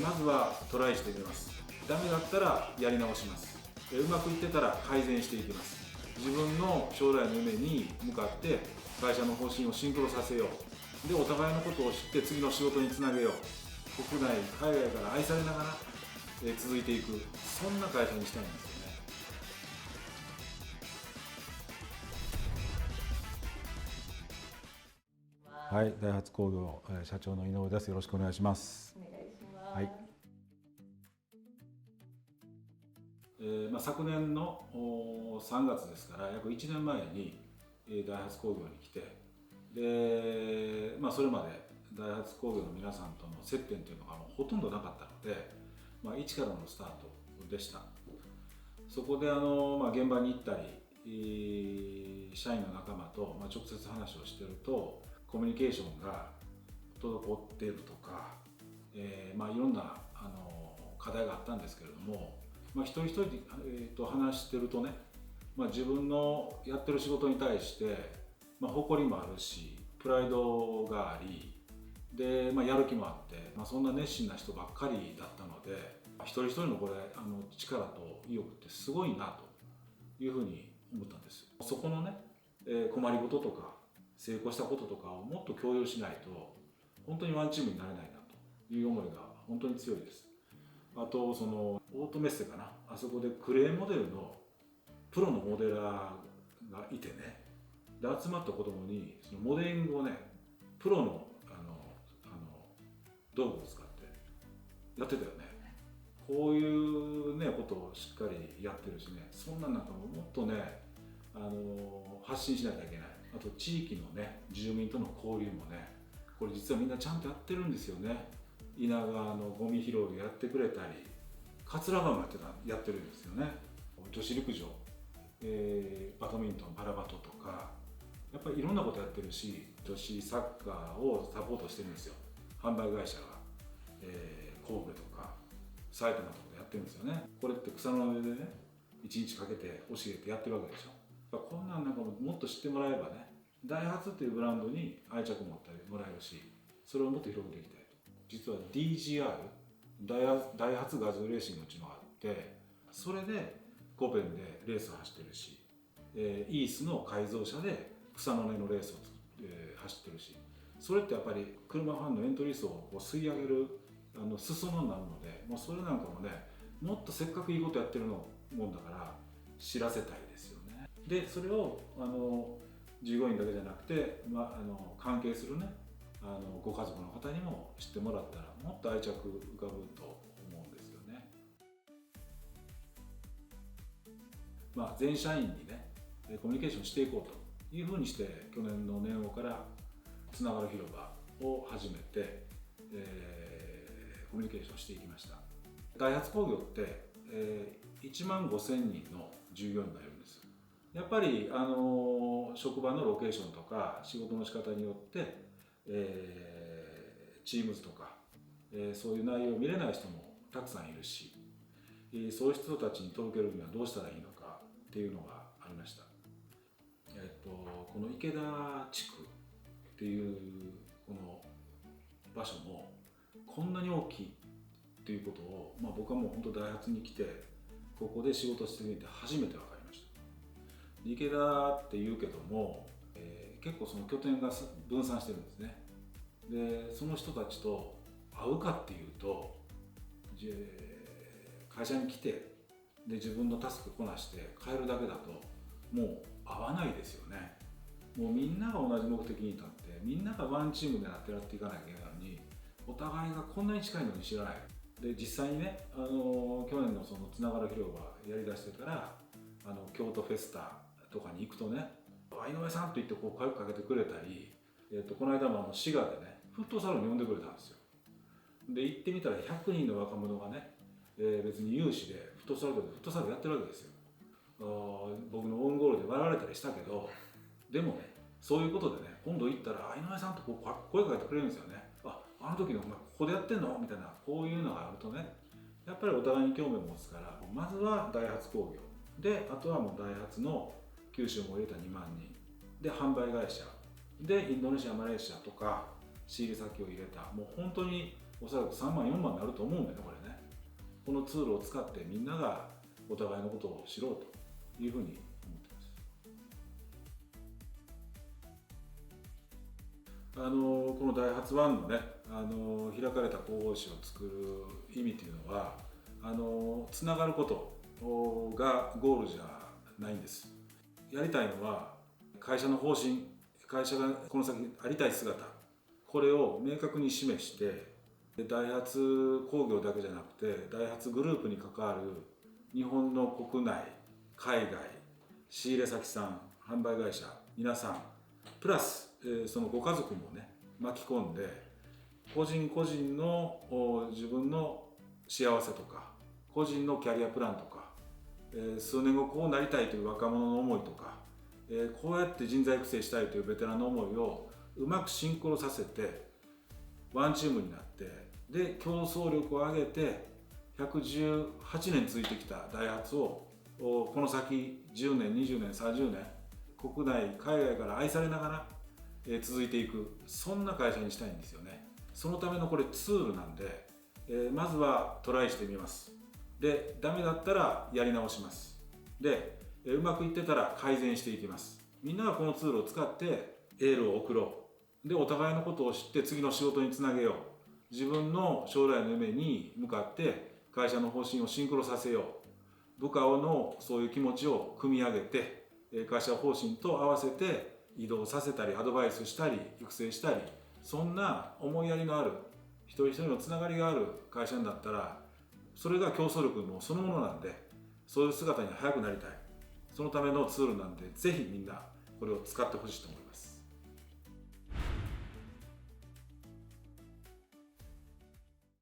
まずはトライしてみます。ダメだったらやり直します。うまくいってたら改善していきます。自分の将来の夢に向かって会社の方針をシンクロさせよう。で、お互いのことを知って次の仕事につなげよう。国内、海外から愛されながら、続いていく、そんな会社にしたいんですよね。はい、ダイハツ工業社長の井上です。よろしくお願いします。お願いします。はい。昨年の3月ですから約1年前にダイハツ工業に来て、で、それまでダイハツ工業の皆さんとの接点というのがほとんどなかったので、一からのスタートでした。そこで現場に行ったり、社員の仲間と直接話をしていると、コミュニケーションが滞っているとか、いろんな課題があったんですけれども、一人一人と話してるとね、自分のやってる仕事に対して、誇りもあるしプライドがありで、やる気もあって、そんな熱心な人ばっかりだったので、一人一人のこれ力と意欲ってすごいなというふうに思ったんです。そこのね、困りごととか成功したこととかをもっと共有しないと本当にワンチームになれないなという思いが本当に強いです。あとそのオートメッセかな、あそこでクレーンモデルのプロのモデラーがいてね、で集まった子供にそのモデリングをね、プロの道具を使ってやってたよね。こういうねことをしっかりやってるしね、そんなんなんかもっとね発信しなきゃいけない。あと地域のね住民との交流もね、これ実はみんなちゃんとやってるんですよね。稲川のゴミ拾いをやってくれたり、桂川もやってるんですよね。女子陸上、バドミントンパラバトとかやっぱりいろんなことやってるし、女子サッカーをサポートしてるんですよ。販売会社が、神戸とか埼玉とかでやってるんですよね。これって草の根でね1日かけて教えてやってるわけでしょ。こんなんかもっと知ってもらえばね、ダイハツっていうブランドに愛着を持ってもらえるし、それをもっと広げていきたいと。実は DGR ダイハツガズーレーシングのうちのがあって、それでコペンでレースを走ってるし、イースの改造車で草の根のレースを走ってるし、それってやっぱり車ファンのエントリー層を吸い上げる裾野になるので、もうそれなんかもね、もっとせっかくいいことやってるもんだから知らせたいですよね。でそれを従業員だけじゃなくて、関係するねご家族の方にも知ってもらったらもっと愛着浮かぶと思うんですよね。全社員にねコミュニケーションしていこうというふうにして去年の年後からつながる広場を始めて、コミュニケーションしていきました。ダイハツ工業って、1万5,000人の従業員がいるんです。やっぱり、職場のロケーションとか仕事の仕方によって、チームズとか、そういう内容を見れない人もたくさんいるし、そういう人たちに届けるにはどうしたらいいのかっていうのがありました。この池田地区っていうこの場所もこんなに大きいっていうことを、僕はもう本当ダイハツに来てここで仕事してみて初めて分かりました。池田っていうけども、結構その拠点が分散してるんですね。でその人たちと会うかっていうと、会社に来てで自分のタスクこなして帰るだけだともう会わないですよね。もうみんなが同じ目的に立ってみんながワンチームでなってやっていかなきゃいけないのに、お互いがこんなに近いのに知らない。で実際にね、去年のそのつながる広場やりだしてから京都フェスタとかに行くとね、井上さんと言ってこう声かけてくれたり、この間も滋賀でねフットサルに呼んでくれたんですよ。で行ってみたら100人の若者がね、別に有志でフットサルやってるわけですよ。僕のオウンゴールで笑われたりしたけど、でもねそういうことでね、今度行ったら井上さんとこう声かけてくれるんですよね。あの時のお前ここでやってんのみたいな、こういうのがあるとね、やっぱりお互いに興味を持つから、まずはダイハツ工業で、あとはもうダイハツの九州も入れた2万人で販売会社でインドネシアマレーシアとか仕入れ先を入れた、もう本当におそらく3万4万になると思うんだよね、これね。このツールを使ってみんながお互いのことを知ろうというふうに思ってます。このダイハツ1のね、開かれた広報誌を作る意味というのは、つながることがゴールじゃないんです。やりたいのは会社の方針、会社がこの先ありたい姿、これを明確に示して、ダイハツ工業だけじゃなくてダイハツグループに関わる日本の国内、海外、仕入れ先さん、販売会社皆さんプラスそのご家族もね巻き込んで、個人個人の自分の幸せとか個人のキャリアプランとか、数年後こうなりたいという若者の思いとか、こうやって人材育成したいというベテランの思いをうまくシンクロさせてワンチームになって、で競争力を上げて118年続いてきたダイハツをこの先10年20年30年国内海外から愛されながら続いていく、そんな会社にしたいんですよね。そのためのこれツールなんで、まずはトライしてみます。でダメだったらやり直します。でうまくいってたら改善していきます。みんながこのツールを使ってエールを送ろう。でお互いのことを知って次の仕事につなげよう。自分の将来の夢に向かって会社の方針をシンクロさせよう。部下のそういう気持ちを組み上げて会社方針と合わせて移動させたりアドバイスしたり育成したり、そんな思いやりのある一人一人のつながりがある会社になったら、それが競争力のそのものなんで、そういう姿に早くなりたい。そのためのツールなんで、ぜひみんなこれを使ってほしいと思います。